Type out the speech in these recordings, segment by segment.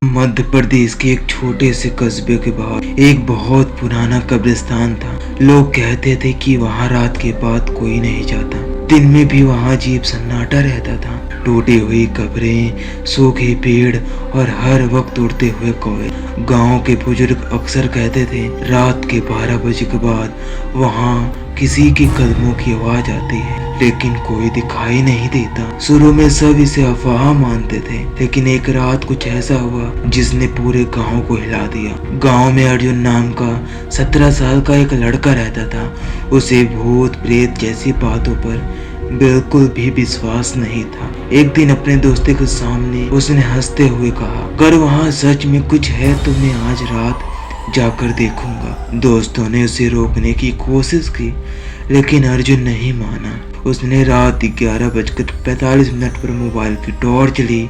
मध्य प्रदेश के एक छोटे से कस्बे के बाहर एक बहुत पुराना कब्रिस्तान था। लोग कहते थे कि वहाँ रात के बाद कोई नहीं जाता। दिन में भी वहाँ अजीब सन्नाटा रहता था। टूटी हुई कब्रें, सूखे पेड़ और हर वक्त उड़ते हुए कौवे। गांव के बुजुर्ग अक्सर कहते थे रात के 12 बजे के बाद वहाँ किसी के कदमों की आवाज आती है, लेकिन कोई दिखाई नहीं देता। शुरू में सब इसे अफवाह मानते थे, लेकिन एक रात कुछ ऐसा हुआ जिसने पूरे गांव को हिला दिया। गांव में अर्जुन नाम का 17 साल का एक लड़का रहता था। उसे भूत प्रेत जैसी बातों पर बिल्कुल भी विश्वास नहीं था। एक दिन अपने दोस्तों के सामने उसने हंसते हुए कहा, अगर वहाँ सच में कुछ है तो मैं आज रात जाकर देखूंगा। दोस्तों ने उसे रोकने की कोशिश की, लेकिन अर्जुन नहीं माना। उसने रात 11:45 पर मोबाइल की टॉर्च ली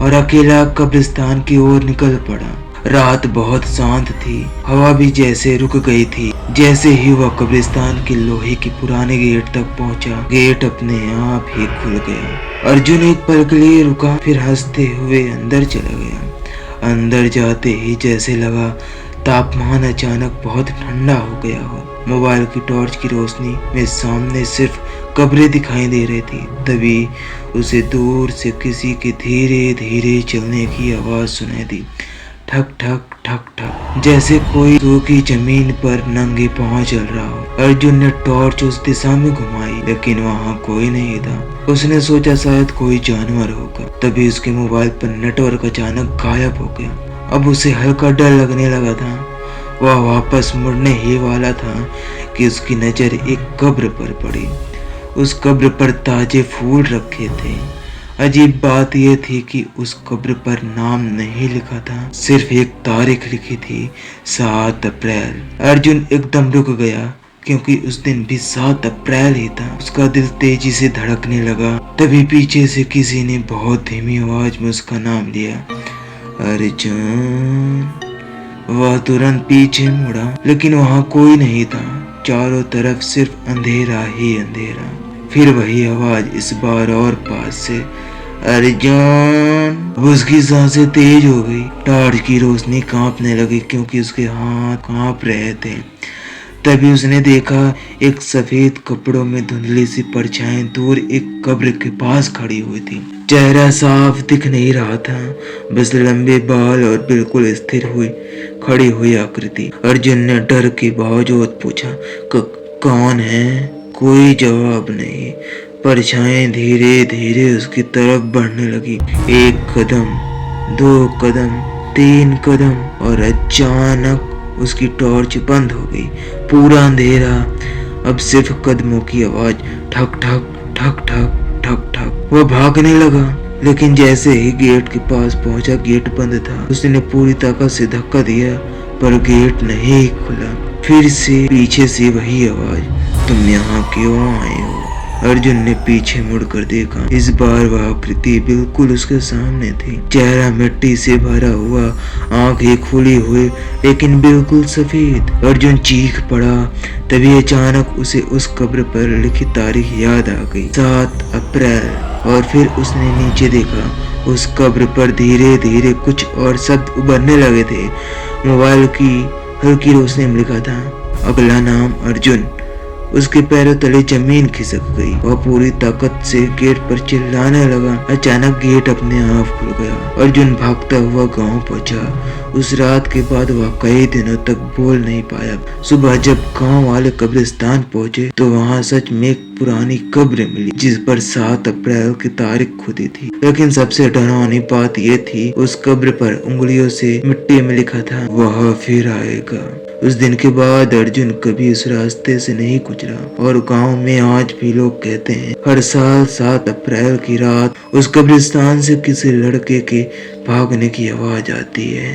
और अकेला कब्रिस्तान की ओर निकल पड़ा। रात बहुत शांत थी, हवा भी जैसे रुक गई थी। जैसे ही वह कब्रिस्तान के लोहे के पुराने गेट तक पहुंचा, गेट अपने आप ही खुल गया। अर्जुन एक पल के लिए रुका, फिर हंसते हुए अंदर चला गया। अंदर जाते ही जैसे लगा तापमान अचानक बहुत ठंडा हो गया हो। मोबाइल की टॉर्च की रोशनी में सामने सिर्फ कब्रें दिखाई दे रही थी। तभी उसे दूर से किसी के धीरे धीरे चलने की आवाज सुनाई दी, ठक ठक ठक ठक, जैसे कोई सूखी जमीन पर नंगे पांव चल रहा हो। अर्जुन ने टॉर्च उस दिशा में घुमाई, लेकिन वहाँ कोई नहीं था। उसने सोचा शायद कोई जानवर होगा। तभी उसके मोबाइल पर नेटवर्क अचानक गायब हो गया। अब उसे हल्का डर लगने लगा था। वह वापस मुड़ने ही वाला था कि उसकी नजर एक कब्र पर पड़ी। उस कब्र पर ताजे फूल रखे थे। अजीब बात यह थी कि उस कब्र पर नाम नहीं लिखा था, सिर्फ एक तारीख लिखी थी, 7 अप्रैल। अर्जुन एकदम रुक गया, क्योंकि उस दिन भी 7 अप्रैल ही था। उसका दिल तेजी से धड़कने लगा। तभी पीछे से किसी ने बहुत धीमी आवाज में उसका नाम लिया, अर्जुन। वह तुरंत पीछे मुड़ा, लेकिन वहाँ कोई नहीं था। चारों तरफ सिर्फ अंधेरा ही अंधेरा। फिर वही आवाज, इस बार और पास से, अर्जुन। उसकी सांसें तेज हो गई। टॉर्च की रोशनी कांपने लगी, क्योंकि उसके हाथ कांप रहे थे। तभी उसने देखा एक सफेद कपड़ों में धुंधली सी परछाई दूर एक कब्र के पास खड़ी हुई थी। चेहरा साफ दिख नहीं रहा था, बस लंबे बाल और बिल्कुल स्थिर हुई खड़ी हुई आकृति। अर्जुन ने डर के बावजूद पूछा, कौन है? कोई जवाब नहीं। परछाई धीरे धीरे उसकी तरफ बढ़ने लगी। 1 कदम, 2 कदम, 3 कदम, और अचानक उसकी टॉर्च बंद हो गई। पूरा अंधेरा, अब सिर्फ कदमों की आवाज, ठक ठक ठक ठक ठक ठक। वह भागने लगा, लेकिन जैसे ही गेट के पास पहुंचा, गेट बंद था। उसने पूरी ताकत से धक्का दिया, पर गेट नहीं खुला। फिर से पीछे से वही आवाज, तुम यहाँ क्यों आए हो? अर्जुन ने पीछे मुड़कर देखा। इस बार वह आकृति बिल्कुल उसके सामने थी। चेहरा मिट्टी से भरा हुआ, आंखें खुली हुई, लेकिन बिल्कुल सफेद। अर्जुन चीख पड़ा। तभी अचानक उसे उस कब्र पर लिखी तारीख याद आ गई, 7 अप्रैल। और फिर उसने नीचे देखा। उस कब्र पर धीरे धीरे कुछ और शब्द उभरने लगे थे। मोबाइल की हल्की रोशनी में लिखा था, अगला नाम अर्जुन। उसके पैरों तले जमीन खिसक गई। वह पूरी ताकत से गेट पर चिल्लाने लगा। अचानक गेट अपने आप खुल गया। अर्जुन भागता हुआ गांव पहुंचा। उस रात के बाद वह कई दिनों तक बोल नहीं पाया। सुबह जब गांव वाले कब्रिस्तान पहुंचे, तो वहां सच में एक पुरानी कब्र मिली, जिस पर 7 अप्रैल की तारीख खुदी थी। लेकिन सबसे डरावनी बात यह थी, उस कब्र पर उंगलियों से मिट्टी में लिखा था, वह फिर आएगा। उस दिन के बाद अर्जुन कभी उस रास्ते से नहीं गुजरा, और गांव में आज भी लोग कहते हैं हर साल 7 अप्रैल की रात उस कब्रिस्तान से किसी लड़के के भागने की आवाज आती है।